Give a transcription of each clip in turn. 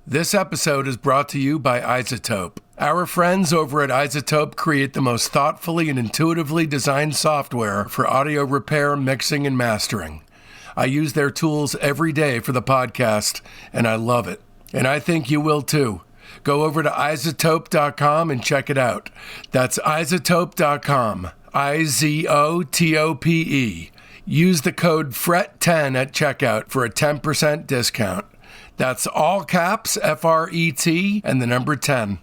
This episode is brought to you by iZotope. Our friends over at iZotope create the most thoughtfully and intuitively designed software for audio repair, mixing, and mastering. I use their tools every day for the podcast, and I love it. And I think you will too. Go over to iZotope.com and check it out. That's iZotope.com. iZotope. Use the code FRET10 at checkout for a 10% discount. That's all caps, F-R-E-T, and the number 10.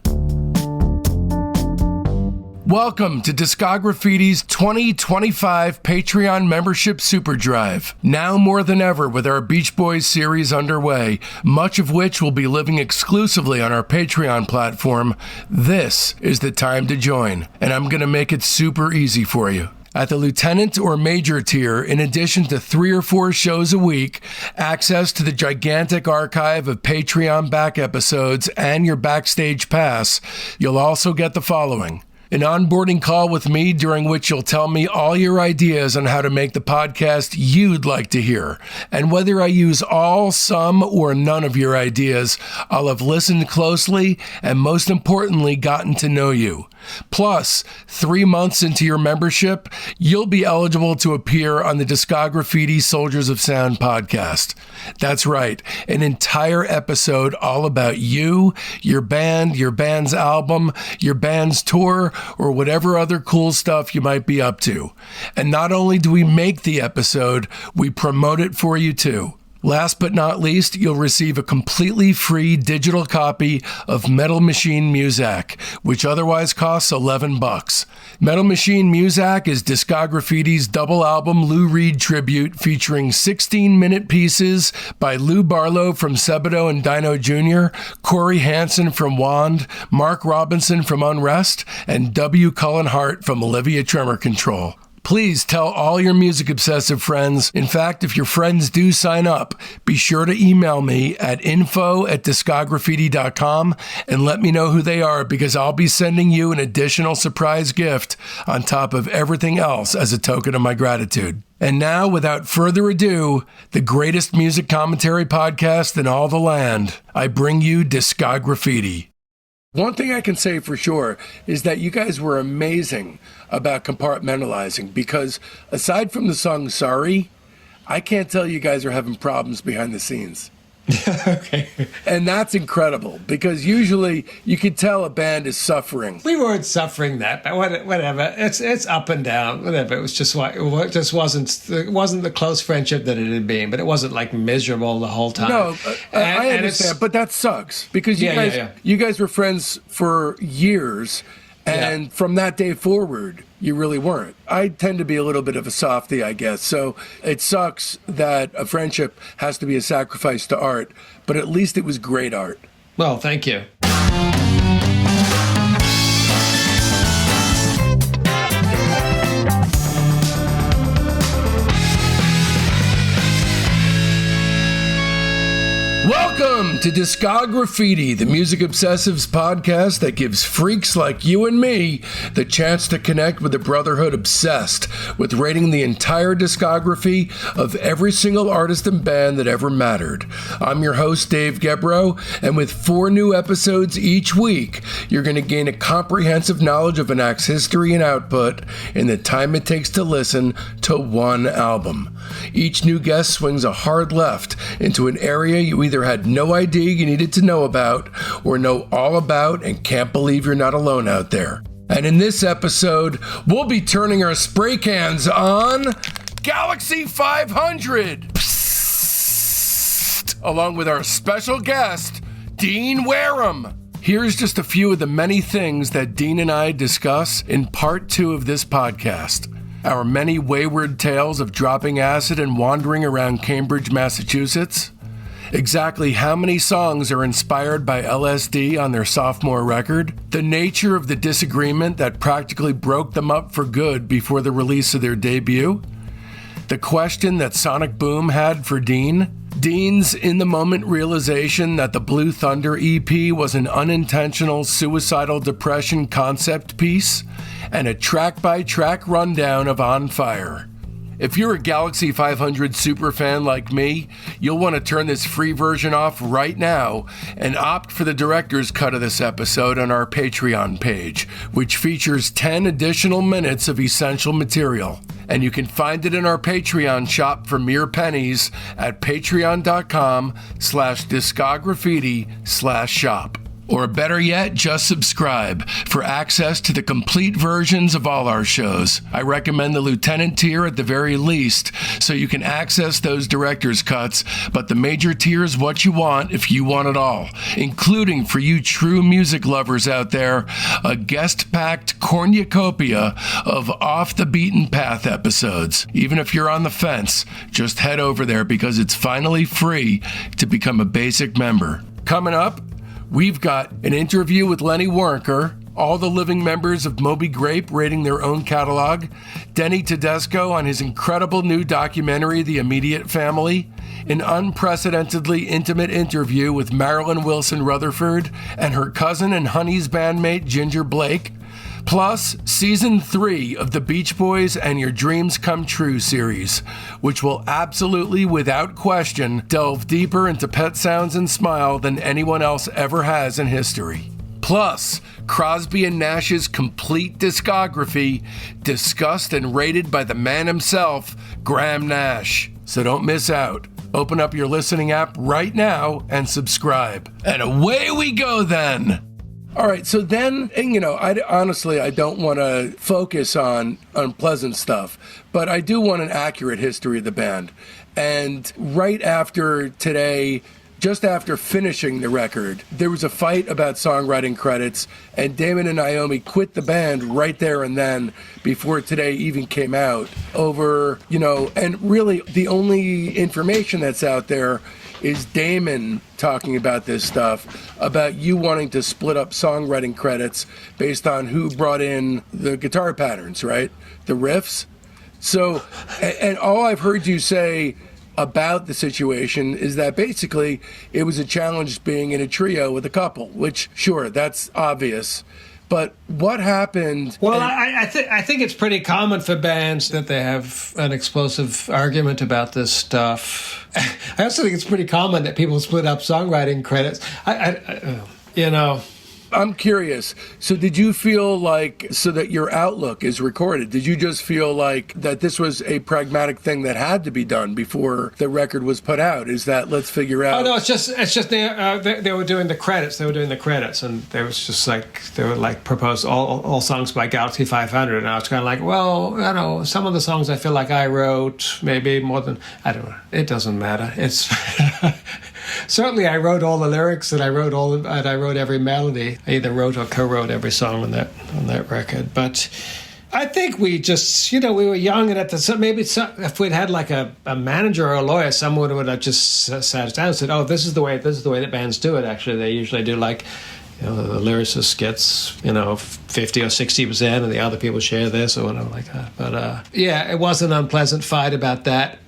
Welcome to Discograffiti's 2025 Patreon membership super drive. Now more than ever with our Beach Boys series underway, much of which will be living exclusively on our Patreon platform, this is the time to join, and I'm going to make it super easy for you. At the lieutenant or major tier, in addition to 3 or 4 shows a week, access to the gigantic archive of Patreon back episodes, and your backstage pass, you'll also get the following: an onboarding call with me during which you'll tell me all your ideas on how to make the podcast you'd like to hear. And whether I use all, some, or none of your ideas, I'll have listened closely and most importantly, gotten to know you. Plus, 3 months into your membership, you'll be eligible to appear on the Discograffiti Soldiers of Sound podcast. That's right, an entire episode all about you, your band, your band's album, your band's tour, or whatever other cool stuff you might be up to. And not only do we make the episode, we promote it for you too. Last but not least, you'll receive a completely free digital copy of Metal Machine Muzak, which otherwise costs $11. Metal Machine Muzak is Discograffiti's double album Lou Reed tribute featuring 16-minute pieces by Lou Barlow from Sebadoh and Dino Jr., Corey Hansen from Wand, Mark Robinson from Unrest, and W. Cullen Hart from Olivia Tremor Control. Please tell all your music obsessive friends. In fact, if your friends do sign up, be sure to email me at info@discograffiti.com and let me know who they are, because I'll be sending you an additional surprise gift on top of everything else as a token of my gratitude. And now, without further ado, the greatest music commentary podcast in all the land, I bring you Discograffiti. One thing I can say for sure is that you guys were amazing about compartmentalizing, because aside from the song Sorry, I can't tell you guys are having problems behind the scenes. Okay. And that's incredible, because usually you could tell a band is suffering. We weren't suffering that, but whatever. It's up and down, whatever. It was just like, it just wasn't the close friendship that it had been, but it wasn't like miserable the whole time. No, I understand, but that sucks, because you guys were friends for years. And from that day forward, you really weren't. I tend to be a little bit of a softie, I guess. So it sucks that a friendship has to be a sacrifice to art, but at least it was great art. Well, thank you. Welcome to Discograffiti, the music obsessives podcast that gives freaks like you and me the chance to connect with a brotherhood obsessed with rating the entire discography of every single artist and band that ever mattered. I'm your host, Dave Gebrow, and with 4 new episodes each week, you're going to gain a comprehensive knowledge of an act's history and output in the time it takes to listen to one album. Each new guest swings a hard left into an area you either had no idea you needed to know about, or know all about and can't believe you're not alone out there. And in this episode, we'll be turning our spray cans on Galaxie 500, Psst, along with our special guest, Dean Wareham. Here's just a few of the many things that Dean and I discuss in part 2 of this podcast. Our many wayward tales of dropping acid and wandering around Cambridge, Massachusetts. Exactly how many songs are inspired by LSD on their sophomore record, the nature of the disagreement that practically broke them up for good before the release of their debut, the question that Sonic Boom had for Dean, Dean's in-the-moment realization that the Blue Thunder EP was an unintentional suicidal depression concept piece, and a track-by-track rundown of On Fire. If you're a Galaxie 500 superfan like me, you'll want to turn this free version off right now and opt for the director's cut of this episode on our Patreon page, which features 10 additional minutes of essential material. And you can find it in our Patreon shop for mere pennies at patreon.com/discograffiti/shop. Or better yet, just subscribe for access to the complete versions of all our shows. I recommend the Lieutenant tier at the very least, so you can access those director's cuts, but the major tier is what you want if you want it all, including, for you true music lovers out there, a guest-packed cornucopia of off-the-beaten-path episodes. Even if you're on the fence, just head over there because it's finally free to become a basic member. Coming up, we've got an interview with Lenny Waronker, all the living members of Moby Grape rating their own catalog, Denny Tedesco on his incredible new documentary, The Immediate Family, an unprecedentedly intimate interview with Marilyn Wilson Rutherford and her cousin and Honey's bandmate Ginger Blake, plus Season 3 of the Beach Boys and Your Dreams Come True series, which will absolutely, without question, delve deeper into Pet Sounds and Smile than anyone else ever has in history. Plus, Crosby and Nash's complete discography, discussed and rated by the man himself, Graham Nash. So don't miss out. Open up your listening app right now and subscribe. And away we go then! All right, so then, I don't want to focus on unpleasant stuff, but I do want an accurate history of the band. And right after today, just after finishing the record, there was a fight about songwriting credits, and Damon and Naomi quit the band right there and then before today even came out over, and really the only information that's out there is Damon talking about this stuff, about you wanting to split up songwriting credits based on who brought in the guitar patterns, right? The riffs. So, and all I've heard you say about the situation is that basically it was a challenge being in a trio with a couple, which, sure, that's obvious. But what happened? Well, I think it's pretty common for bands that they have an explosive argument about this stuff. I also think it's pretty common that people split up songwriting credits. I'm curious. So did you feel like, so that your outlook is recorded, did you just feel like that this was a pragmatic thing that had to be done before the record was put out? Is that, let's figure out... Oh, no, it's just they were doing the credits. They were doing the credits, and they was just like, they were like proposed all songs by Galaxie 500, and I was kind of like, well, some of the songs I feel like I wrote, maybe more than, I don't know. It doesn't matter. It's... Certainly, I wrote all the lyrics, and I wrote every melody. I either wrote or co-wrote every song on that record. But I think we just, we were young, and if we'd had like a manager or a lawyer, someone would have just sat us down and said, "Oh, this is the way that bands do it." Actually, they usually do like, the lyricist gets 50 or 60%, and the other people share this or whatever like that. But it was an unpleasant fight about that.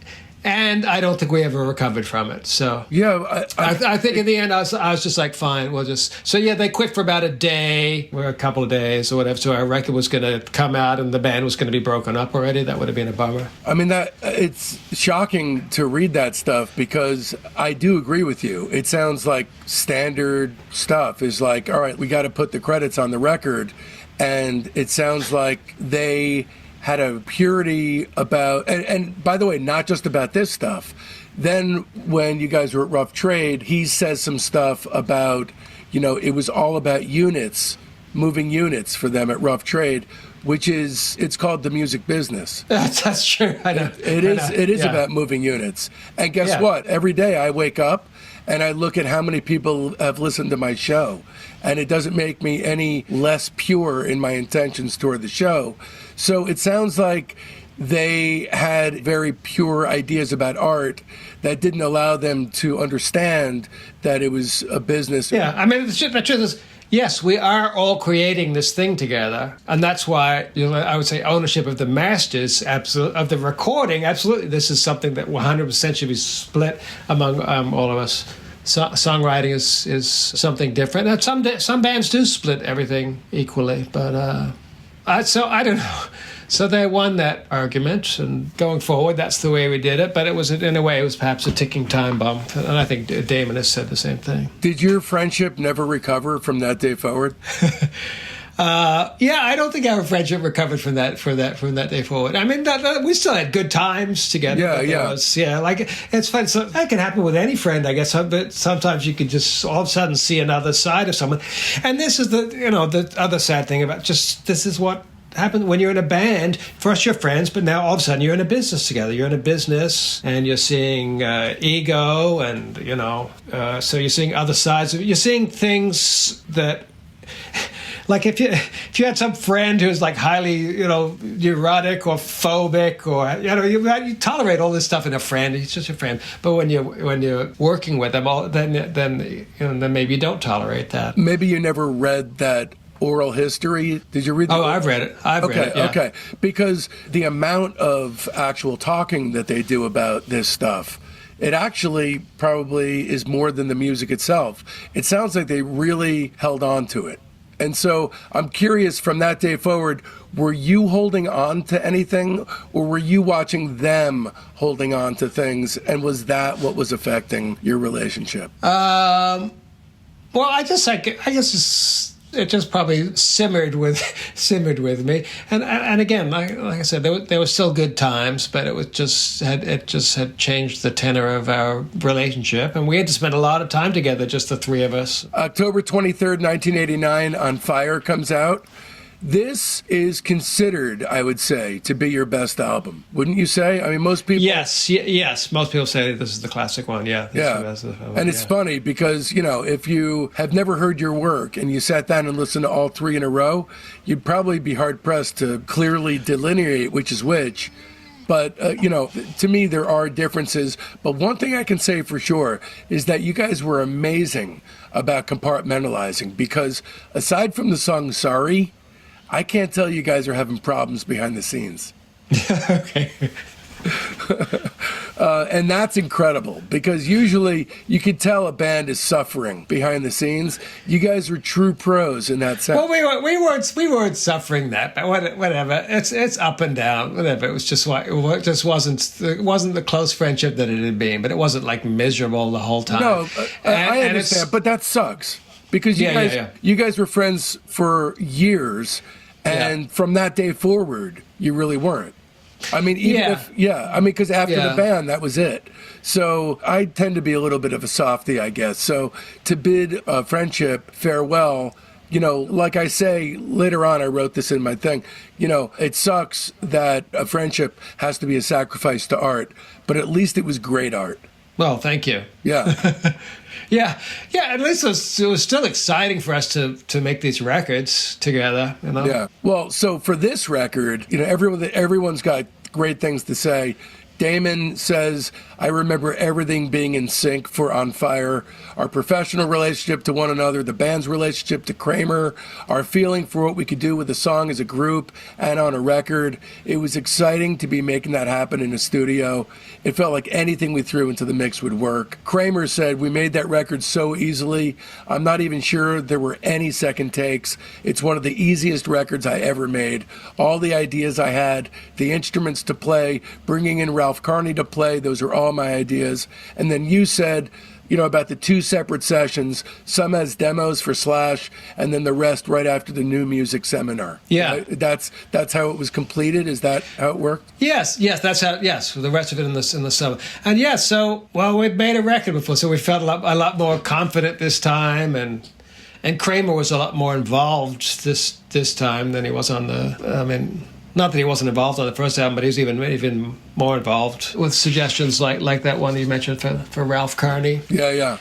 And I don't think we ever recovered from it. So yeah, I think in the end I was just like, fine, we'll just. So yeah, they quit for about a day or a couple of days or whatever. So our record was going to come out and the band was going to be broken up already. That would have been a bummer. I mean, that it's shocking to read that stuff because I do agree with you. It sounds like standard stuff is like, all right, we got to put the credits on the record, and it sounds like they had a purity about, and by the way, not just about this stuff. Then when you guys were at Rough Trade, he says some stuff about, it was all about units, moving units for them at Rough Trade, which is, it's called the music business. That's true. I know. It is about moving units. And guess what? Every day I wake up and I look at how many people have listened to my show. And it doesn't make me any less pure in my intentions toward the show. So it sounds like they had very pure ideas about art that didn't allow them to understand that it was a business. Yeah, I mean, the truth is, yes, we are all creating this thing together. And that's why, I would say ownership of the masters, of the recording, absolutely. This is something that 100% should be split among all of us. Songwriting is something different. And some bands do split everything equally, but so I don't know. So they won that argument, and going forward, that's the way we did it. But it was, in a way, it was perhaps a ticking time bomb. And I think Damon has said the same thing. Did your friendship never recover from that day forward? Yeah, I don't think our friendship recovered from that day forward. I mean, we still had good times together. Like it's fun. So that can happen with any friend, I guess. But sometimes you can just all of a sudden see another side of someone, and this is the other sad thing about this is what happens when you're in a band. First you're friends, but now all of a sudden you're in a business together. You're in a business, and you're seeing ego, and so you're seeing other sides of it. You're seeing things that. Like if you had some friend who's like highly, neurotic or phobic, or you tolerate all this stuff in a friend. He's just a friend. But when you're working with them, then maybe you don't tolerate that. Maybe you never read that oral history. Did you read that? Oh, I've read it. I've read it. Yeah. Okay. Because the amount of actual talking that they do about this stuff, it actually probably is more than the music itself. It sounds like they really held on to it. And so I'm curious, from that day forward, were you holding on to anything, or were you watching them holding on to things? And was that what was affecting your relationship? Well, I guess it just probably simmered with me, and again, like I said, there were still good times, but it had changed the tenor of our relationship, and we had to spend a lot of time together, just the three of us. October 23rd, 1989, On Fire comes out. This is considered, I would say, to be your best album. Wouldn't you say? I mean, most people... Yes. Most people say this is the classic one, yeah. And it's funny because, if you have never heard your work and you sat down and listened to all three in a row, you'd probably be hard-pressed to clearly delineate which is which. But, to me, there are differences. But one thing I can say for sure is that you guys were amazing about compartmentalizing, because aside from the song Sorry, I can't tell you guys are having problems behind the scenes. Okay. And that's incredible, because usually you could tell a band is suffering behind the scenes. You guys were true pros in that sense. Well, we weren't suffering that, but whatever. It's up and down. Whatever. It was just wasn't the close friendship that it had been, but it wasn't like miserable the whole time. No, I understand, but that sucks. Because you guys were friends for years, and from that day forward, you really weren't. I mean, because after the band, that was it. So I tend to be a little bit of a softie, I guess. So to bid a friendship farewell, like I say later on, I wrote this in my thing, it sucks that a friendship has to be a sacrifice to art, but at least it was great art. Well, thank you. Yeah. Yeah. At least it was still exciting for us to make these records together. Yeah. Well, so for this record, everyone's got great things to say. Damon says, I remember everything being in sync for On Fire, our professional relationship to one another, the band's relationship to Kramer, our feeling for what we could do with the song as a group and on a record. It was exciting to be making that happen in a studio. It felt like anything we threw into the mix would work. Kramer said, we made that record so easily. I'm not even sure there were any second takes. It's one of the easiest records I ever made. All the ideas I had, the instruments to play, bringing in Ralph Carney to play, those are all my ideas. And then you said, about the two separate sessions, some as demos for Slash, and then the rest right after the new music seminar. Yeah. Right? That's how it was completed? Is that how it worked? Yes, that's how, the rest of it in the summer. And we'd made a record before, so we felt a lot more confident this time, and Kramer was a lot more involved this time than he was on not that he wasn't involved on the first album, but he was even more involved with suggestions like that one you mentioned for Ralph Carney. Yeah.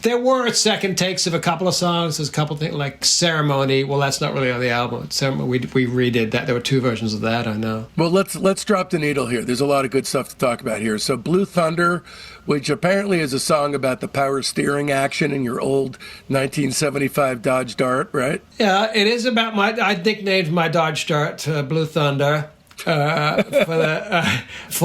There were second takes of a couple of songs. There's a couple of things like Ceremony. Well, that's not really on the album. We redid that. There were two versions of that, I know. Well, let's drop the needle here. There's a lot of good stuff to talk about here. So Blue Thunder, which apparently is a song about the power steering action in your old 1975 Dodge Dart, right? Yeah, it is about I nicknamed my Dodge Dart Blue Thunder. For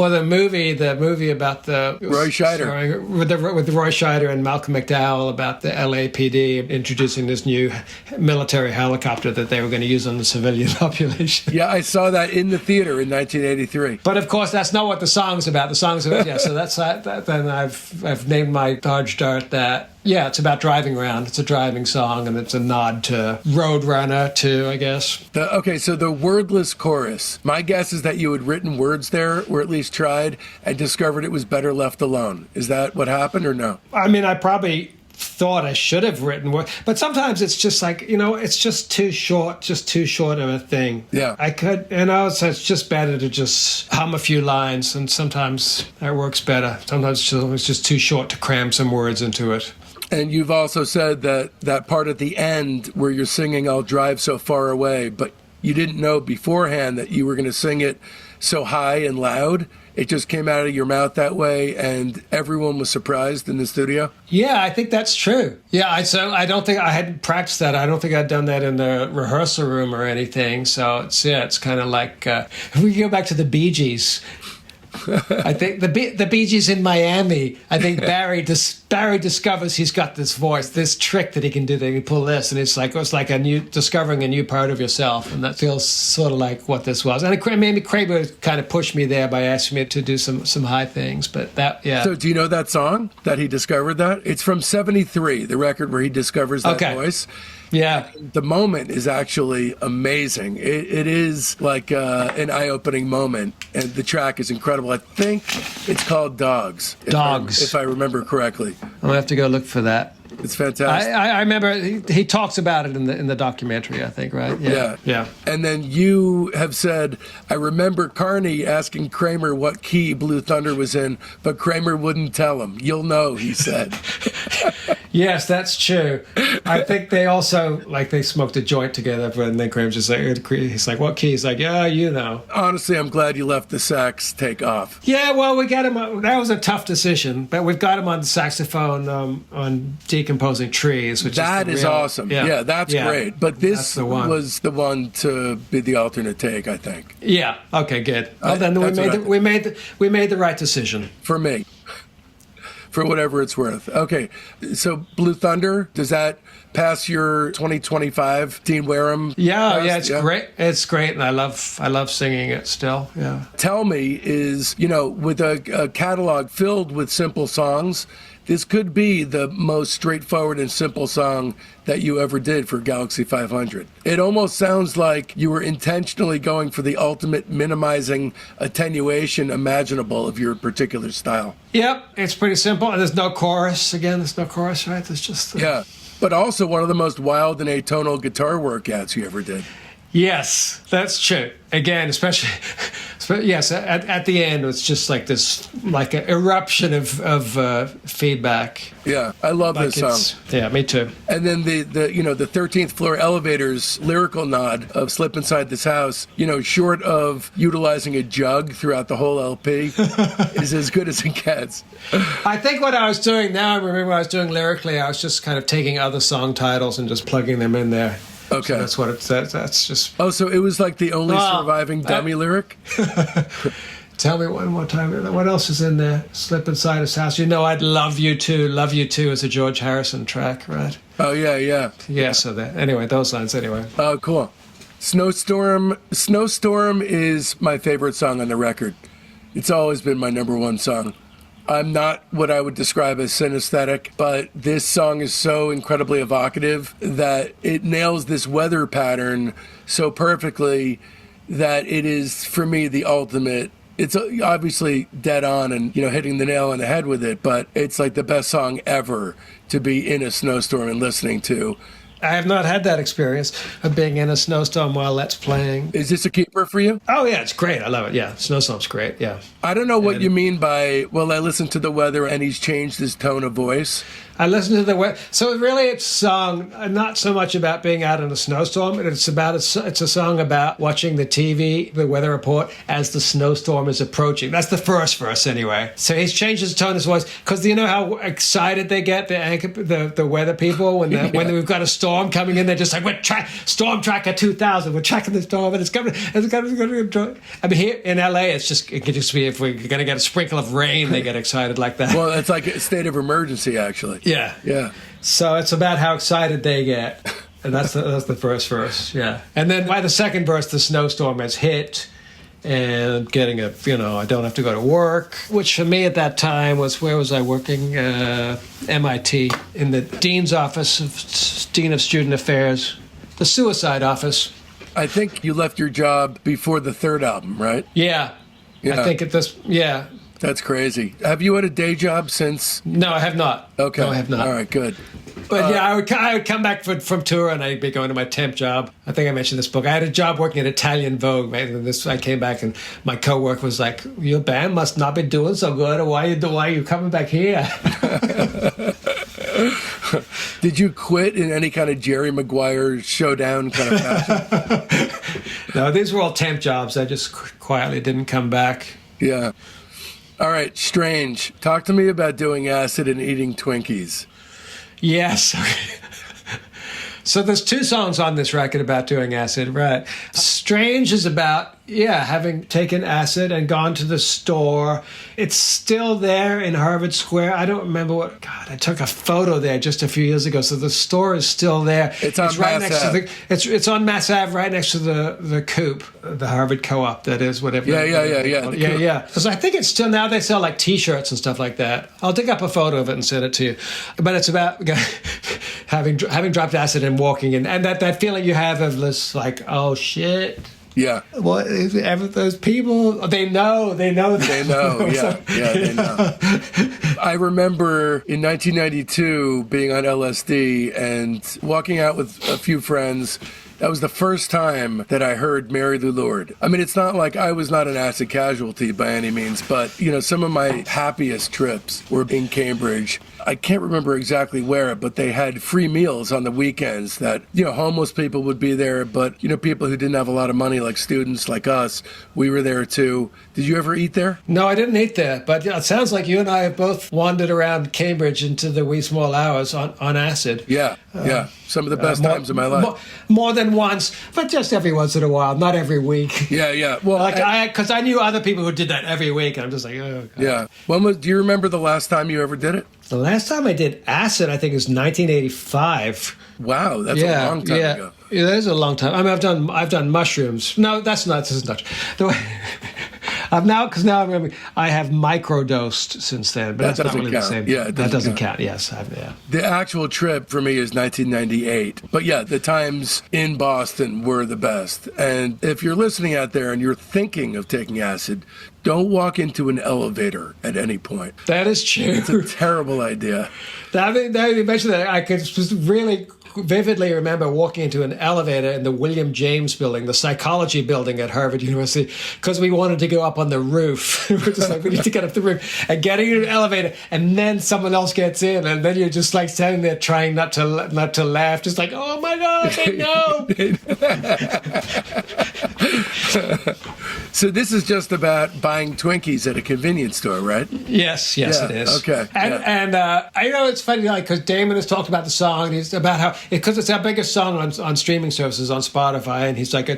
the movie about the Roy Scheider with Roy Scheider and Malcolm McDowell about the LAPD introducing this new military helicopter that they were going to use on the civilian population. Yeah, I saw that in the theater in 1983. But of course, that's not what the song's about. The song's about so that's that. Then I've named my Dodge Dart that. Yeah, it's about driving around. It's a driving song, and it's a nod to Roadrunner, too, I guess. So the wordless chorus. My guess is that you had written words there, or at least tried, and discovered it was better left alone. Is that what happened, or no? I mean, I probably thought I should have written words, but sometimes it's just like, it's just too short of a thing. Yeah. I could, so it's just better to just hum a few lines, and sometimes that works better. Sometimes it's just too short to cram some words into it. And you've also said that part at the end where you're singing I'll Drive So Far Away, but you didn't know beforehand that you were going to sing it so high and loud. It just came out of your mouth that way, and everyone was surprised in the studio? Yeah, I think that's true. Yeah, I don't think I hadn't practiced that. I don't think I'd done that in the rehearsal room or anything. So it's kind of like, if we go back to the Bee Gees, I think the Bee Gees in Miami. I think Barry discovers he's got this voice, this trick that he can do. That he can pull this, and it's like discovering a new part of yourself, and that feels sort of like what this was. And maybe Kramer kind of pushed me there by asking me to do some high things. But that, yeah. So do you know that song that he discovered that? It's from '73, the record where he discovers that voice. Yeah. The moment is actually amazing. It is like an eye-opening moment, and the track is incredible. I think it's called Dogs. If I remember correctly. I'll have to go look for that. It's fantastic. I remember he talks about it in the documentary, I think, right? Yeah. And then you have said, I remember Carney asking Kramer what key Blue Thunder was in, but Kramer wouldn't tell him. You'll know, he said. Yes, that's true. I think they also, they smoked a joint together, and then Kramer's just like, he's like, what key? He's like, yeah, you know. Honestly, I'm glad you left the sax take off. Yeah, well, we got him, that was a tough decision, but we've got him on the saxophone on Decomposing Trees, which is awesome. Yeah, that's great. But this was the one to be the alternate take, I think. Yeah. Okay. Good. Well, then we made the right decision for me. For whatever it's worth. Okay, so Blue Thunder, does that pass your 2025 Dean Wareham? Yeah, it's great. It's great, and I love singing it still. Yeah. Tell me, with a catalog filled with simple songs, this could be the most straightforward and simple song that you ever did for Galaxie 500. It almost sounds like you were intentionally going for the ultimate minimizing attenuation imaginable of your particular style. Yep, it's pretty simple. There's no chorus. Again, there's no chorus, right? There's just... Yeah, but also one of the most wild and atonal guitar workouts you ever did. Yes, that's true. Again, especially yes, at the end, it's just like this, like an eruption of feedback. Yeah, I love this song. Yeah, me too. And then the 13th floor elevator's lyrical nod of "Slip Inside This House," short of utilizing a jug throughout the whole LP, is as good as it gets. I think what I was doing now, I remember what I was doing lyrically, I was just kind of taking other song titles and just plugging them in there. Okay. So that's what it says. That's just... Oh, so it was like the only surviving dummy lyric? Tell me one more time. What else is in there? Slip Inside His House. I'd Love You Too. Love You Too is a George Harrison track, right? Oh, yeah. Yeah, so anyway, those lines anyway. Oh, cool. Snowstorm is my favorite song on the record. It's always been my number one song. I'm not what I would describe as synesthetic, but this song is so incredibly evocative that it nails this weather pattern so perfectly that it is, for me, the ultimate. It's obviously dead on and, hitting the nail on the head with it, but it's like the best song ever to be in a snowstorm and listening to. I have not had that experience of being in a snowstorm while Let's playing. Is this a keeper for you? Oh, yeah, it's great. I love it. Yeah, snowstorm's great, yeah. I don't know what you mean by, I listened to the weather and he's changed his tone of voice. I listened to the weather. So really, it's a song not so much about being out in a snowstorm. It's a song about watching the TV, the weather report, as the snowstorm is approaching. That's the first verse, anyway. So he's changed his tone, his voice, because you know how excited they get, the weather people when we've got a storm coming in. They're just like, storm tracker 2000. We're tracking the storm, and it's coming. I mean, here in LA, it could just be if we're going to get a sprinkle of rain, they get excited like that. Well, it's like a state of emergency, actually. Yeah. Yeah. So it's about how excited they get. And that's the first verse, yeah. And then by the second verse, the snowstorm has hit and getting I don't have to go to work, which for me at that time was, where was I working? MIT, in the Dean's office, Dean of Student Affairs, the suicide office. I think you left your job before the third album, right? Yeah. I think That's crazy. Have you had a day job since? No, I have not. Okay. No, I have not. All right, good. But I would come back from tour and I'd be going to my temp job. I think I mentioned this book. I had a job working at Italian Vogue. And I came back and my coworker was like, "Your band must not be doing so good. Why are you coming back here?" Did you quit in any kind of Jerry Maguire showdown kind of fashion? No, these were all temp jobs. I just quietly didn't come back. Yeah. All right, Strange. Talk to me about doing acid and eating Twinkies. Yes. So there's 2 songs on this record about doing acid, right? Strange is about, having taken acid and gone to the store. It's still there in Harvard Square. I don't remember I took a photo there just a few years ago. So the store is still there. It's on right Mass next Ave. to it's on Mass Ave, right next to the Coop, the Harvard Co-op, that is, whatever. Yeah. Because I think it's still, now they sell like T-shirts and stuff like that. I'll dig up a photo of it and send it to you. But it's about having dropped acid and walking in, and that feeling you have of this, like, oh shit. Yeah. Well, those people, they know. They know, yeah, they know. I remember in 1992 being on LSD and walking out with a few friends. That was the first time that I heard Mary Lou Lord. I mean, it's not like I was not an acid casualty by any means, but, some of my happiest trips were in Cambridge. I can't remember exactly where, but they had free meals on the weekends that, homeless people would be there, but, people who didn't have a lot of money, like students like us, we were there too. Did you ever eat there? No, I didn't eat there, but it sounds like you and I have both wandered around Cambridge into the wee small hours on acid. Yeah. Some of the best times of my life. More than once, but just every once in a while, not every week. Yeah. Well, because I knew other people who did that every week, and I'm just like, oh, God. Yeah. Do you remember the last time you ever did it? The last time I did acid, I think, was 1985. Wow, that's a long time ago. Yeah, that is a long time. I mean, I've done mushrooms. No, this is not. Because now I remember I have microdosed since then, but that's not really the same. Yeah, that doesn't count. Yes, The actual trip for me is 1998. But yeah, the times in Boston were the best. And if you're listening out there and you're thinking of taking acid, don't walk into an elevator at any point. That is true. It's a terrible idea. Now you mentioned that, I could just really vividly remember walking into an elevator in the William James building, the psychology building at Harvard University, because we wanted to go up on the roof. We're just like, we need to get up the roof, and getting in an elevator, and then someone else gets in, and then you're just like standing there trying not to laugh, just like, oh my God, they know. So this is just about buying Twinkies at a convenience store, right? Yes, it is. Okay. And I know it's funny, because Damon has talked about the song, and he's about how, because it's our biggest song on streaming services on Spotify, and he's like, he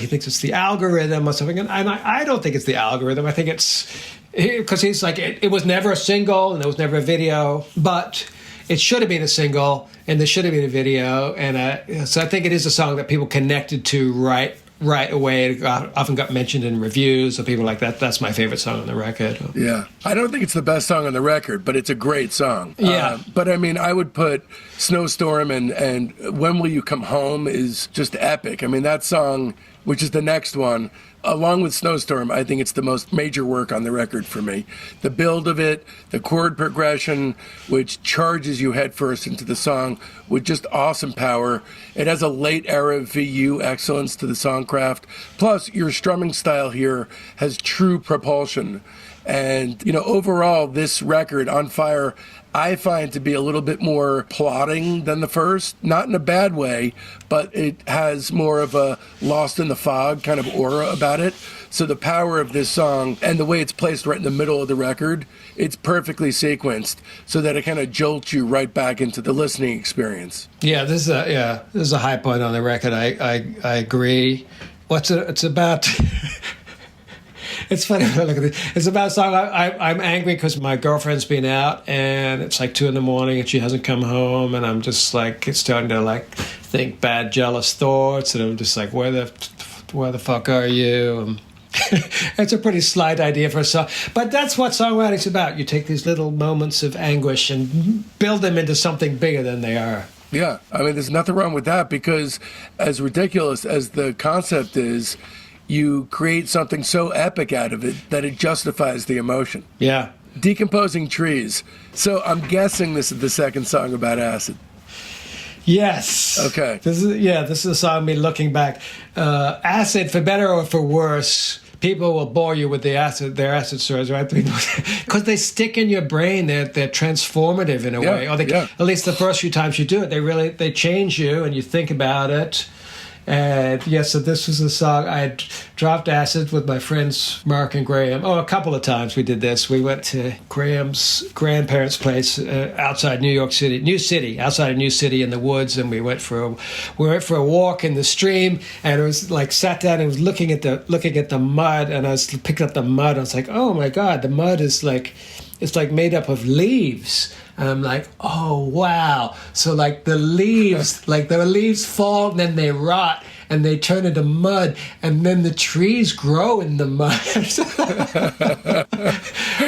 thinks it's the algorithm or something, and I don't think it's the algorithm. I think it's because he's like, it was never a single and there was never a video, but it should have been a single and there should have been a video, and so I think it is a song that people connected to right away. It often got mentioned in reviews, or people like that. That's my favorite song on the record. Yeah. I don't think it's the best song on the record, but it's a great song. Yeah. But I mean, I would put Snowstorm and When Will You Come Home is just epic. I mean, that song, which is the next one, along with Snowstorm, I think it's the most major work on the record for me. The build of it, the chord progression, which charges you headfirst into the song with just awesome power. It has a late era VU excellence to the songcraft. Plus, your strumming style here has true propulsion. And, overall, this record, On Fire, I find to be a little bit more plodding than the first, not in a bad way, but it has more of a lost in the fog kind of aura about it. So the power of this song and the way it's placed right in the middle of the record, it's perfectly sequenced so that it kind of jolts you right back into the listening experience. Yeah, this is a high point on the record. I agree. It's about. It's funny when I look at it. It's about a song. I'm angry because my girlfriend's been out and it's like 2 a.m. and she hasn't come home, and I'm just like, it's starting to like think bad, jealous thoughts, and I'm just like, where the fuck are you? It's a pretty slight idea for a song, but that's what songwriting's about. You take these little moments of anguish and build them into something bigger than they are. Yeah, I mean, there's nothing wrong with that, because as ridiculous as the concept is, you create something so epic out of it that it justifies the emotion. Yeah. Decomposing trees. So I'm guessing this is the second song about acid. Yes. Okay. This is a song, me looking back. Acid, for better or for worse, people will bore you with their acid stories, right? Because they stick in your brain. They're transformative in a way. Or at least the first few times you do it, they change you and you think about it. And so this was a song. I had dropped acid with my friends Mark and Graham. Oh, a couple of times we did this. We went to Graham's grandparents' place outside New York City, outside of New City in the woods, and we went for a walk in the stream. And it was like sat down and was looking at the mud, and I was picking up the mud. I was like, oh my God, the mud is like, it's like made up of leaves. And I'm like, oh, wow. So like the leaves fall and then they rot and they turn into mud, and then the trees grow in the mud.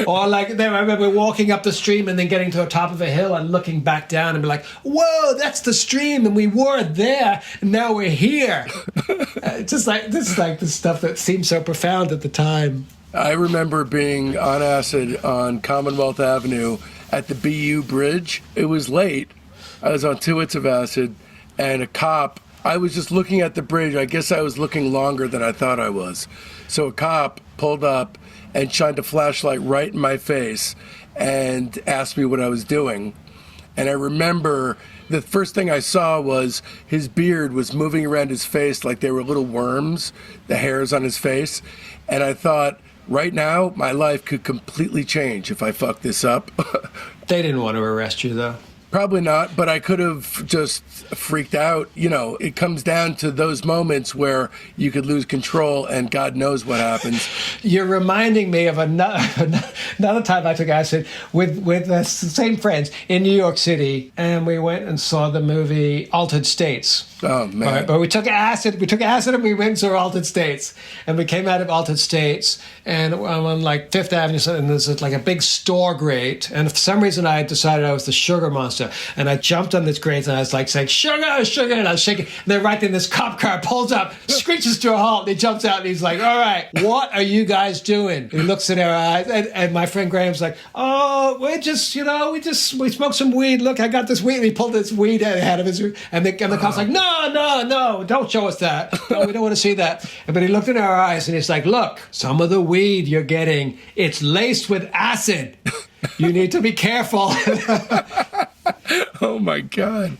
Or like, I remember walking up the stream and then getting to the top of a hill and looking back down and be like, whoa, that's the stream, and we were there and now we're here. This is like the stuff that seemed so profound at the time. I remember being on acid on Commonwealth Avenue at the BU Bridge. It was late. I was on 2 hits of acid, and a cop, I was just looking at the bridge. I guess I was looking longer than I thought I was. So a cop pulled up and shined a flashlight right in my face and asked me what I was doing. And I remember the first thing I saw was his beard was moving around his face like they were little worms, the hairs on his face. And I thought, right now, my life could completely change if I fuck this up. They didn't want to arrest you, though. Probably not, but I could have just freaked out. You know, it comes down to those moments where you could lose control and God knows what happens. You're reminding me of another time I took acid with the same friends in New York City, and we went and saw the movie Altered States. Oh, man. Right, but we took acid and we went to Altered States. And we came out of Altered States, and I'm on like Fifth Avenue, and there's like a big store grate. And for some reason, I had decided I was the sugar monster. And I jumped on this grate, and I was like saying, sugar, sugar, and I was shaking. And then right then, this cop car pulls up, screeches to a halt, and he jumps out, and he's like, all right, what are you guys doing? He looks in our eyes, and my friend Graham's like, oh, we smoked some weed. Look, I got this weed. And he pulled this weed out of his, and the cop's like, no, don't show us that. No, we don't want to see that. But he looked in our eyes, and he's like, look, some of the weed you're getting, it's laced with acid. You need to be careful. Oh, my God.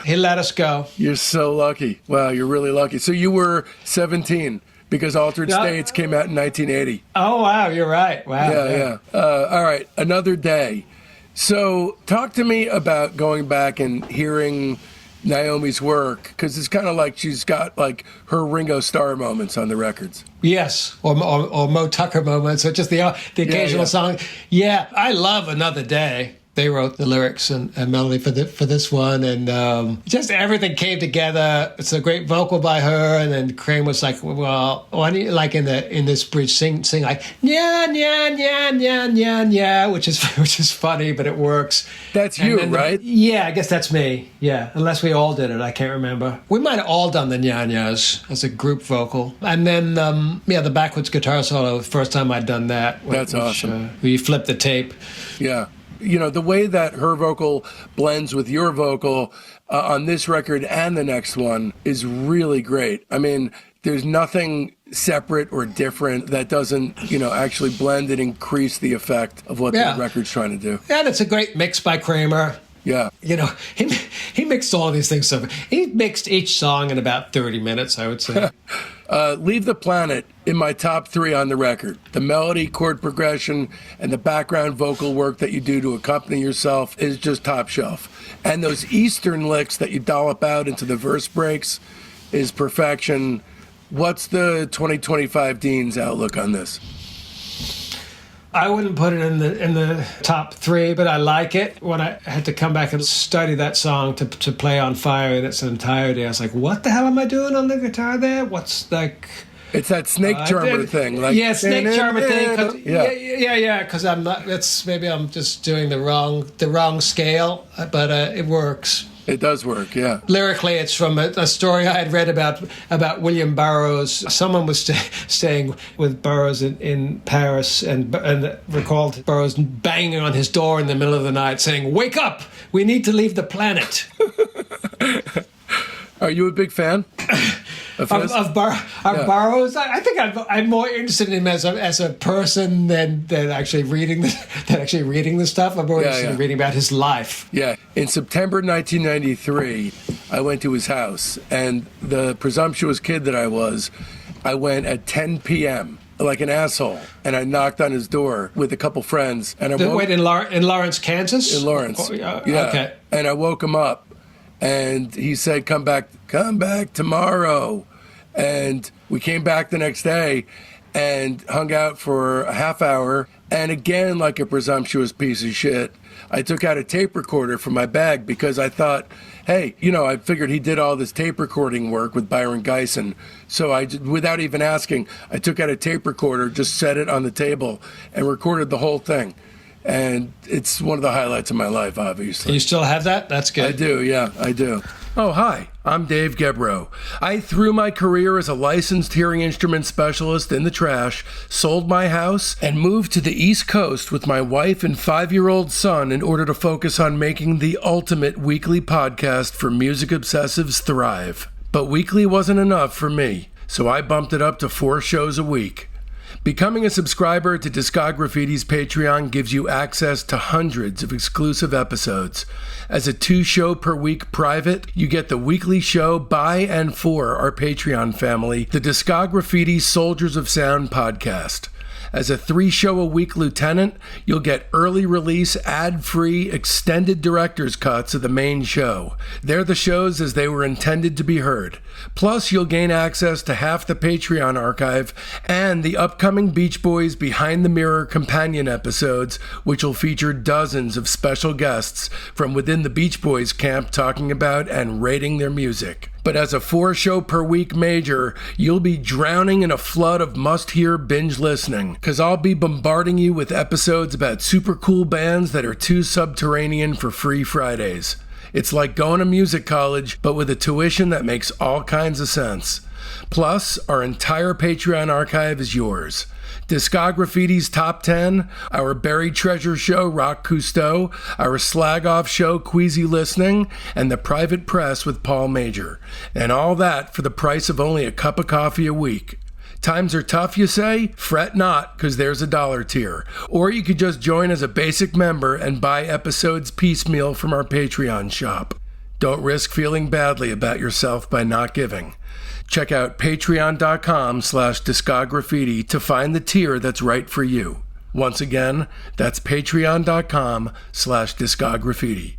He let us go. You're so lucky. Wow, you're really lucky. So you were 17 because Altered States came out in 1980. Oh, wow, you're right. Wow. Yeah. All right, Another Day. So talk to me about going back and hearing Naomi's work, because it's kind of like she's got like her Ringo Starr moments on the records. Yes, or Mo Tucker moments, or just the occasional song. Yeah, I love Another Day. They wrote the lyrics and melody for this one, and just everything came together. It's a great vocal by her, and then Kramer was like, "Well, why don't you, like in this bridge sing like nya nya nya nya nya nya," which is funny, but it works. That's you, right? Yeah, I guess that's me. Yeah, unless we all did it, I can't remember. We might have all done the nya nyas as a group vocal, and then the backwards guitar solo. The first time I'd done that. That's awesome. We flipped the tape. Yeah. You know, the way that her vocal blends with your vocal on this record and the next one is really great. I mean, There's nothing separate or different that doesn't, actually blend and increase the effect of what the record's trying to do. And it's a great mix by Kramer. Yeah. He mixed all of these things. So he mixed each song in about 30 minutes, I would say. Leave the Planet in my top 3 on the record. The melody, chord progression, and the background vocal work that you do to accompany yourself is just top shelf. And those Eastern licks that you dollop out into the verse breaks is perfection. What's the 2025 Dean's outlook on this? I wouldn't put it in the top 3, but I like it. When I had to come back and study that song to play On Fire in its entirety, I was like, what the hell am I doing on the guitar there? What's like... It's that snake charmer thing. Snake charmer thing. Because I'm not... Maybe I'm just doing the wrong scale, but it works. It does work, yeah. Lyrically, it's from a story I had read about William Burroughs. Someone was staying with Burroughs in Paris and recalled Burroughs banging on his door in the middle of the night saying, "Wake up! We need to leave the planet." Are you a big fan of Burroughs? I think I'm more interested in him as a person than actually reading the stuff. I'm more interested in reading about his life. Yeah. In September 1993, I went to his house, and the presumptuous kid that I was, I went at 10 p.m. like an asshole, and I knocked on his door with a couple friends. And wait, in Lawrence, Kansas? In Lawrence. Yeah. Okay. And I woke him up. And he said, come back tomorrow. And we came back the next day and hung out for a half hour. And again, like a presumptuous piece of shit, I took out a tape recorder from my bag because I thought, hey, I figured he did all this tape recording work with Byron Geisen. So without even asking, I took out a tape recorder, just set it on the table, and recorded the whole thing. And it's one of the highlights of my life, obviously. You still have that? That's good. I do, yeah, I do. Oh, hi, I'm Dave Gebrow. I threw my career as a licensed hearing instrument specialist in the trash, sold my house, and moved to the East Coast with my wife and 5-year-old son in order to focus on making the ultimate weekly podcast for music obsessives thrive. But weekly wasn't enough for me, so I bumped it up to 4 shows a week. Becoming a subscriber to Discograffiti's Patreon gives you access to hundreds of exclusive episodes. As a 2-show-per-week private, you get the weekly show by and for our Patreon family, the Discograffiti Soldiers of Sound podcast. As a 3-show-a-week lieutenant, you'll get early release, ad-free, extended director's cuts of the main show. They're the shows as they were intended to be heard. Plus, you'll gain access to half the Patreon archive and the upcoming Beach Boys Behind the Mirror companion episodes, which will feature dozens of special guests from within the Beach Boys camp talking about and rating their music. But as a 4-show-per-week major, you'll be drowning in a flood of must-hear binge listening, because I'll be bombarding you with episodes about super cool bands that are too subterranean for free Fridays. It's like going to music college, but with a tuition that makes all kinds of sense. Plus, our entire Patreon archive is yours. Discograffiti's Top 10, our Buried Treasure show, Rock Cousteau, our Slag Off show, Queasy Listening, and the Private Press with Paul Major. And all that for the price of only a cup of coffee a week. Times are tough, you say? Fret not, because there's a $1 tier. Or you could just join as a basic member and buy episodes piecemeal from our Patreon shop. Don't risk feeling badly about yourself by not giving. Check out patreon.com/discograffiti to find the tier that's right for you. Once again, that's patreon.com/discograffiti.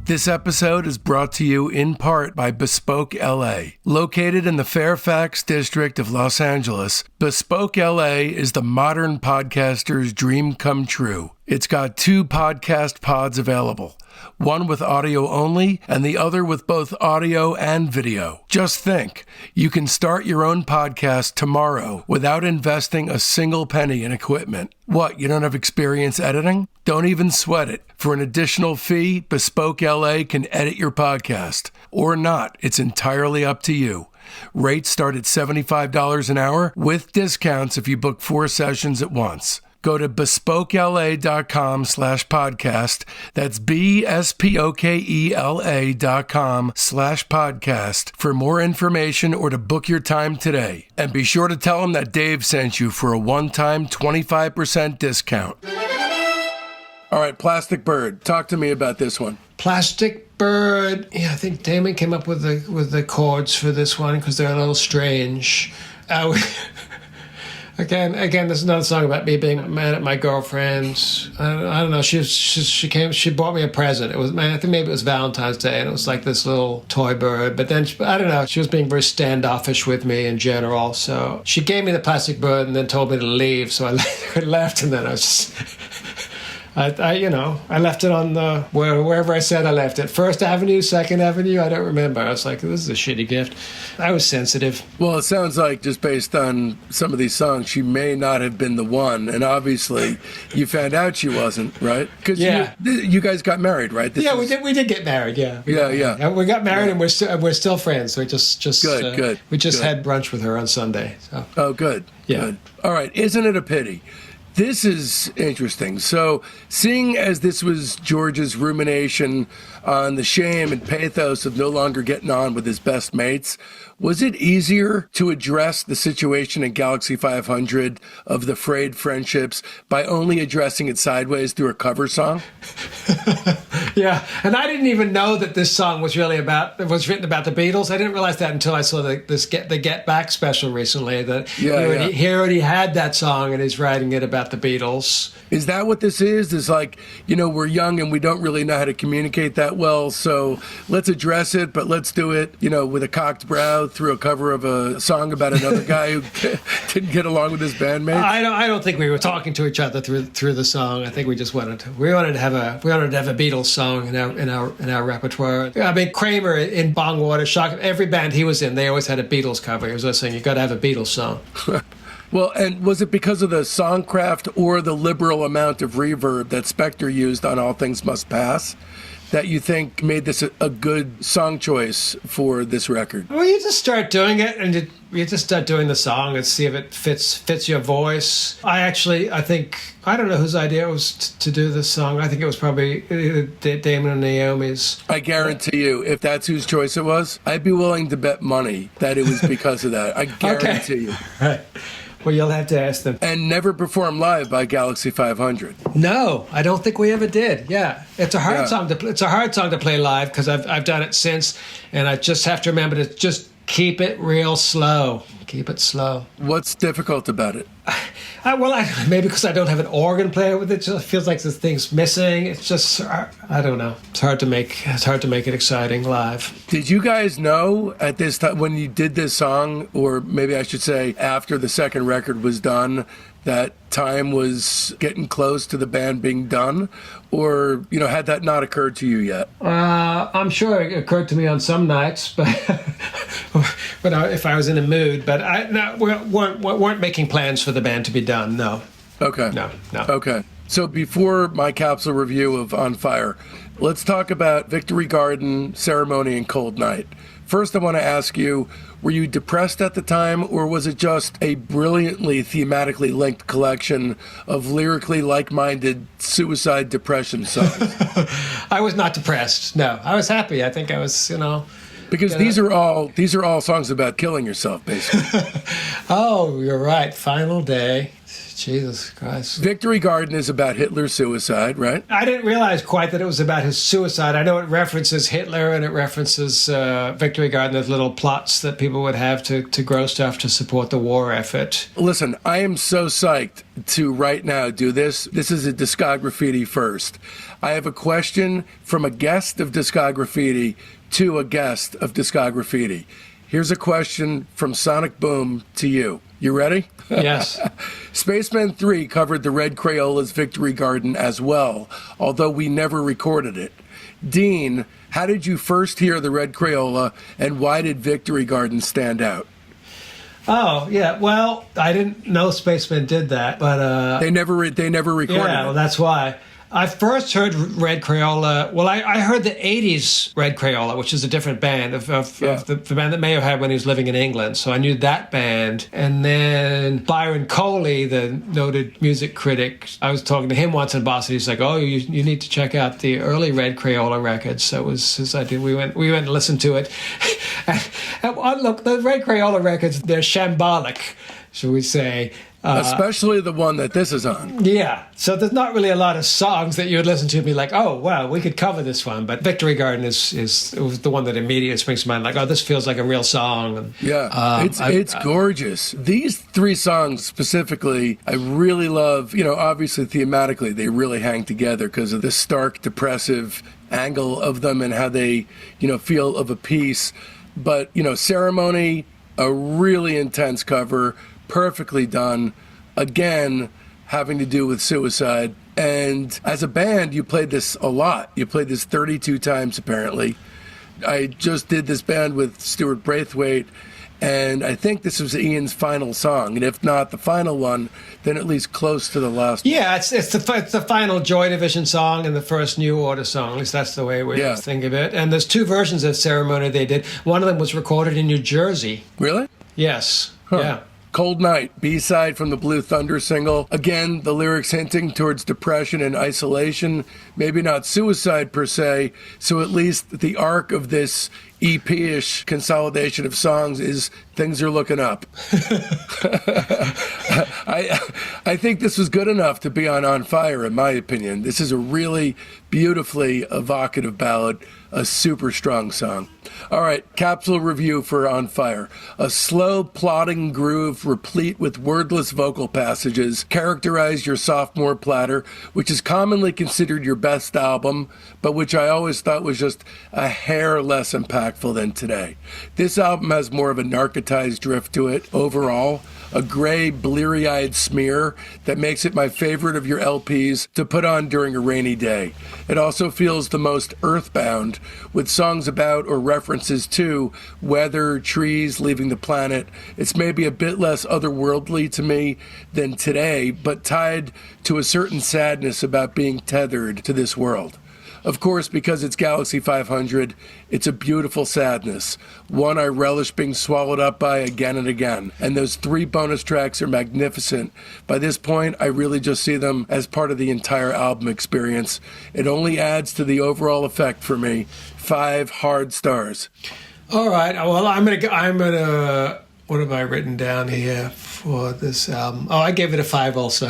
This episode is brought to you in part by Bespoke LA. Located in the Fairfax district of Los Angeles, Bespoke LA is the modern podcaster's dream come true. It's got 2 podcast pods available, one with audio only and the other with both audio and video. Just think, you can start your own podcast tomorrow without investing a single penny in equipment. What, you don't have experience editing? Don't even sweat it. For an additional fee, Bespoke LA can edit your podcast. Or not, it's entirely up to you. Rates start at $75 an hour with discounts if you book 4 sessions at once. Go to bespokela.com/podcast. That's BSPOKELA.com/podcast for more information or to book your time today. And be sure to tell them that Dave sent you for a one-time 25% discount. All right, Plastic Bird. Talk to me about this one. Plastic Bird. Yeah, I think Damon came up with the chords for this one because they're a little strange. Again, this is another song about me being mad at my girlfriend. I don't know. She bought me a present. It was, I think maybe it was Valentine's Day, and it was like this little toy bird. But then I don't know. She was being very standoffish with me in general. So she gave me the plastic bird and then told me to leave. So I left, and then I was just. I left it on wherever I said I left it. First Avenue, Second Avenue, I don't remember. I was like, this is a shitty gift. I was sensitive. Well, it sounds like just based on some of these songs, she may not have been the one. And obviously, you found out she wasn't, right? Because you guys got married, right? We did get married, yeah. Yeah. We got married and we're still friends. We just good. We just had brunch with her on Sunday. So. Oh, good. Yeah. Good. All right. Isn't it a pity? This is interesting. So, seeing as this was George's rumination on the shame and pathos of no longer getting on with his best mates, was it easier to address the situation in Galaxie 500 of the frayed friendships by only addressing it sideways through a cover song? Yeah, and I didn't even know that this song was written about the Beatles. I didn't realize that until I saw the Get Back special recently. That he already had that song and he's writing it about the Beatles. Is that what this is? It's like, we're young and we don't really know how to communicate that well, so let's address it, but let's do it, with a cocked brow through a cover of a song about another guy who didn't get along with his bandmates. I don't think we were talking to each other through the song. I think we just wanted to have a Beatles song in our repertoire. I mean, Kramer in Bongwater, Shock, every band he was in, they always had a Beatles cover. He was always saying, you got to have a Beatles song. Well, and was it because of the songcraft or the liberal amount of reverb that Spector used on All Things Must Pass that you think made this a good song choice for this record? Well, you just start doing it, and you just start doing the song and see if it fits your voice. I think, I don't know whose idea it was to do this song. I think it was probably Damon and Naomi's. I guarantee you, if that's whose choice it was, I'd be willing to bet money that it was because of that. I guarantee you. Right. Well, you'll have to ask them. And never performed live by Galaxie 500. No, I don't think we ever did. Yeah, it's a hard song to it's a hard song to play live because I've done it since, and I just have to remember to just keep it real slow. Keep it slow. What's difficult about it? Maybe because I don't have an organ player with it. It just feels like this thing's missing. It's just, I don't know. It's hard to make it exciting live. Did you guys know at this time when you did this song, or maybe I should say after the second record was done, that time was getting close to the band being done? Or, had that not occurred to you yet? I'm sure it occurred to me on some nights, but if I was in a mood. But we weren't making plans for the band to be done, no. Okay. No. Okay. So before my capsule review of On Fire, let's talk about Victory Garden, Ceremony, and Cold Night. First, I want to ask you, were you depressed at the time, or was it just a brilliantly thematically linked collection of lyrically like-minded suicide depression songs? I was not depressed. No, I was happy. I think I was, Because these are all songs about killing yourself, basically. Oh, you're right. Final Day. Jesus Christ. Victory Garden is about Hitler's suicide, right? I didn't realize quite that it was about his suicide. I know it references Hitler and it references Victory Garden as little plots that people would have to grow stuff to support the war effort. Listen, I am so psyched to right now do this. This is a Discograffiti first. I have a question from a guest of Discograffiti to a guest of Discograffiti. Here's a question from Sonic Boom to you. You ready? Yes. Spacemen 3 covered the Red Crayola's Victory Garden as well, although we never recorded it. Dean, how did you first hear the Red Crayola, and why did Victory Garden stand out? Oh, yeah. Well, I didn't know Spacemen did that, but... They never recorded it. Yeah, well, that's why. I first heard Red Crayola. Well, I heard the 80s Red Crayola, which is a different band of the band that Mayo had when he was living in England. So I knew that band. And then Byron Coley, the noted music critic, I was talking to him once in Boston. He's like, oh, you need to check out the early Red Crayola records. So it was his idea. We went and listened to it. And look, the Red Crayola records, they're shambolic, shall we say. Especially the one that this is on. Yeah. So there's not really a lot of songs that you would listen to and be like, oh, wow, we could cover this one. But Victory Garden is the one that immediately springs to mind. Like, oh, this feels like a real song. And, yeah. It's gorgeous. These three songs specifically, I really love, obviously thematically, they really hang together because of the stark, depressive angle of them and how they, feel of a piece. But, Ceremony, a really intense cover, perfectly done, again having to do with suicide. And as a band, you played this a lot. You played this 32 times apparently. I just did this band with Stuart Braithwaite, and I think this was Ian's final song, and if not the final one, then at least close to the last one. Yeah, it's the final Joy Division song and the first New Order song. At least that's the way we think of it. And there's two versions of Ceremony they did. One of them was recorded in New Jersey. Really? Yes. Huh. Yeah. Cold Night, B-side from the Blue Thunder single. Again, the lyrics hinting towards depression and isolation. Maybe not suicide per se, so at least the arc of this EP-ish consolidation of songs is things are looking up. I think this was good enough to be on Fire, in my opinion. This is a really beautifully evocative ballad, a super strong song. All right, capsule review for On Fire. A slow, plodding groove replete with wordless vocal passages characterize your sophomore platter, which is commonly considered your best album, but which I always thought was just a hair less impactful than Today. This album has more of a narcotized drift to it overall, a gray, bleary-eyed smear that makes it my favorite of your LPs to put on during a rainy day. It also feels the most earthbound, with songs about or references to weather, trees, leaving the planet. It's maybe a bit less otherworldly to me than Today, but tied to a certain sadness about being tethered to this world. Of course, because it's Galaxie 500, it's a beautiful sadness, one I relish being swallowed up by again and again. And those three bonus tracks are magnificent. By this point, I really just see them as part of the entire album experience. It only adds to the overall effect for me. 5 hard stars. All right. Well, I'm gonna. What have I written down here for this album? Oh, I gave it a 5 also.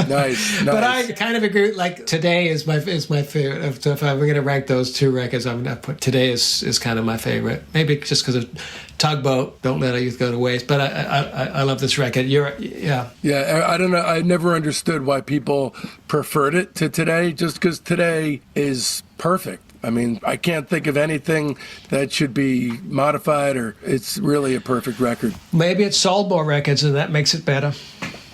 Nice. But I kind of agree. Like Today is my favorite. So if I'm going to rank those two records, I'm going to put Today is kind of my favorite. Maybe just because of Tugboat, Don't Let Our Youth Go to Waste. But I love this record. Yeah. I don't know. I never understood why people preferred it to Today, just because Today is perfect. I mean, I can't think of anything that should be modified, or it's really a perfect record. Maybe it sold more records and that makes it better.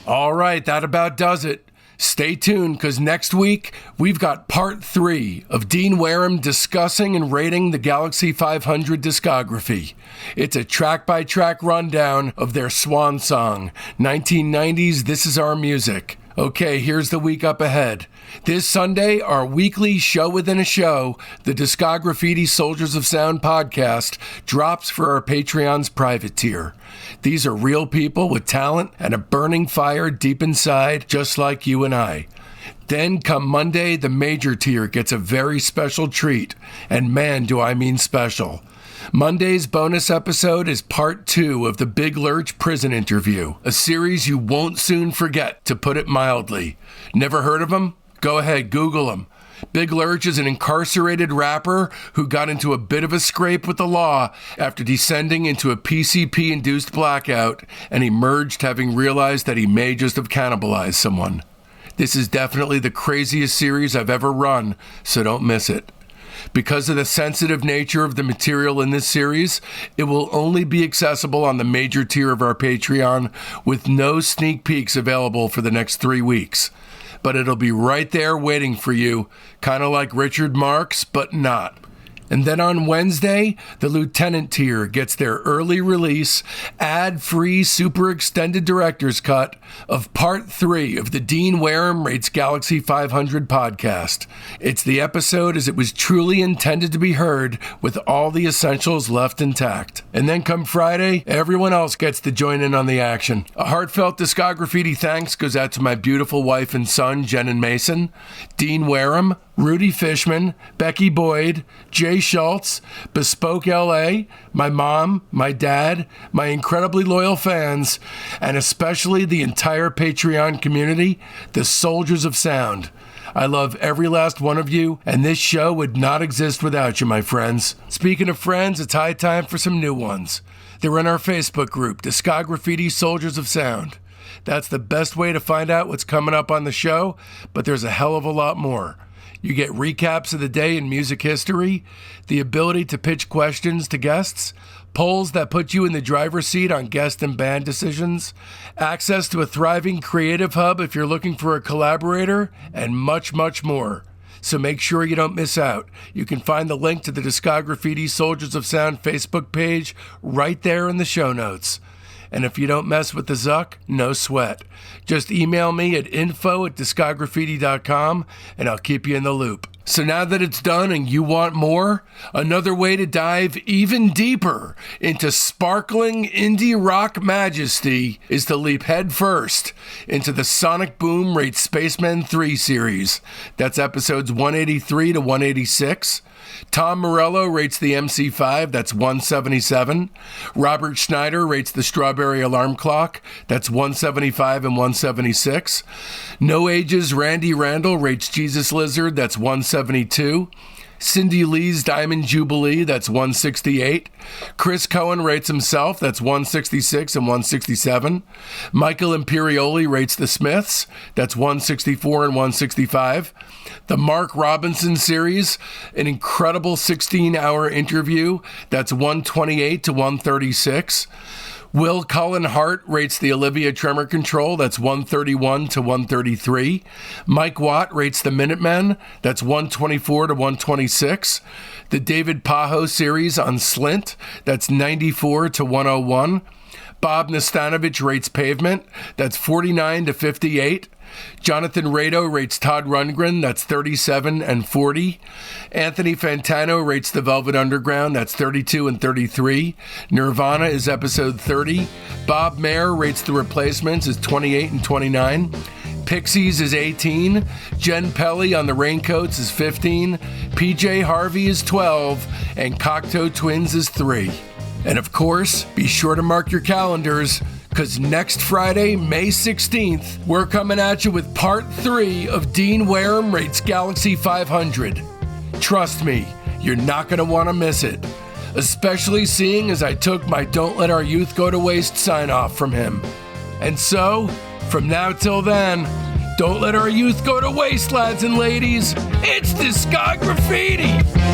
All right, that about does it. Stay tuned, because next week we've got part 3 of Dean Wareham discussing and rating the Galaxie 500 discography. It's a track-by-track rundown of their swan song, 1990's This Is Our Music. Okay, here's the week up ahead. This Sunday, our weekly show within a show, the Discograffiti Soldiers of Sound podcast, drops for our Patreon's private tier. These are real people with talent and a burning fire deep inside, just like you and I. Then, come Monday, the major tier gets a very special treat. And man, do I mean special. Monday's bonus episode is part 2 of the Big Lurch prison interview, a series you won't soon forget, to put it mildly. Never heard of him? Go ahead, Google him. Big Lurch is an incarcerated rapper who got into a bit of a scrape with the law after descending into a PCP-induced blackout and emerged having realized that he may just have cannibalized someone. This is definitely the craziest series I've ever run, so don't miss it. Because of the sensitive nature of the material in this series, it will only be accessible on the major tier of our Patreon, with no sneak peeks available for the next 3 weeks. But it'll be right there waiting for you, kind of like Richard Marx, but not. And then on Wednesday, the Lieutenant tier gets their early release, ad-free, super extended director's cut of Part 3 of the Dean Wareham Rates Galaxie 500 podcast. It's the episode as it was truly intended to be heard, with all the essentials left intact. And then come Friday, everyone else gets to join in on the action. A heartfelt Discograffiti thanks goes out to my beautiful wife and son, Jen and Mason, Dean Wareham, Rudy Fishman, Becky Boyd, Jay Schultz, Bespoke LA, my mom, my dad, my incredibly loyal fans, and especially the entire Patreon community, the Soldiers of Sound. I love every last one of you, and this show would not exist without you, my friends. Speaking of friends, it's high time for some new ones. They're in our Facebook group, Discograffiti Soldiers of Sound. That's the best way to find out what's coming up on the show, but there's a hell of a lot more. You get recaps of the day in music history, the ability to pitch questions to guests, polls that put you in the driver's seat on guest and band decisions, access to a thriving creative hub if you're looking for a collaborator, and much, much more. So make sure you don't miss out. You can find the link to the Discograffiti Soldiers of Sound Facebook page right there in the show notes. And if you don't mess with the Zuck, no sweat. Just email me at info@discograffiti.com and I'll keep you in the loop. So now that it's done and you want more, another way to dive even deeper into sparkling indie rock majesty is to leap head first into the Sonic Boom Rates Spacemen 3 series. That's episodes 183 to 186. Tom Morello rates the MC5, that's 177. Robert Schneider rates the Strawberry Alarm Clock, that's 175 and 176. No Ages Randy Randall rates Jesus Lizard, that's 172. Cindy Lee's Diamond Jubilee, that's 168. Chris Cohen rates himself, that's 166 and 167. Michael Imperioli rates the Smiths, that's 164 and 165. The Mark Robinson series, an incredible 16-hour interview, that's 128 to 136. Will Cullen Hart rates the Olivia Tremor Control, that's 131 to 133. Mike Watt rates the Minutemen, that's 124 to 126. The David Pajo series on Slint, that's 94 to 101. Bob Nastanovich rates Pavement, that's 49 to 58. Jonathan Rado rates Todd Rundgren, that's 37 and 40. Anthony Fantano rates The Velvet Underground, that's 32 and 33. Nirvana is episode 30. Bob Mayer rates The Replacements is 28 and 29. Pixies is 18. Jen Pelly on the Raincoats is 15. PJ Harvey is 12. And Cocteau Twins is 3. And of course, be sure to mark your calendars, because next Friday, May 16th, we're coming at you with Part 3 of Dean Wareham Rates Galaxie 500. Trust me, you're not going to want to miss it. Especially seeing as I took my Don't Let Our Youth Go to Waste sign-off from him. And so, from now till then, don't let our youth go to waste, lads and ladies. It's Discograffiti!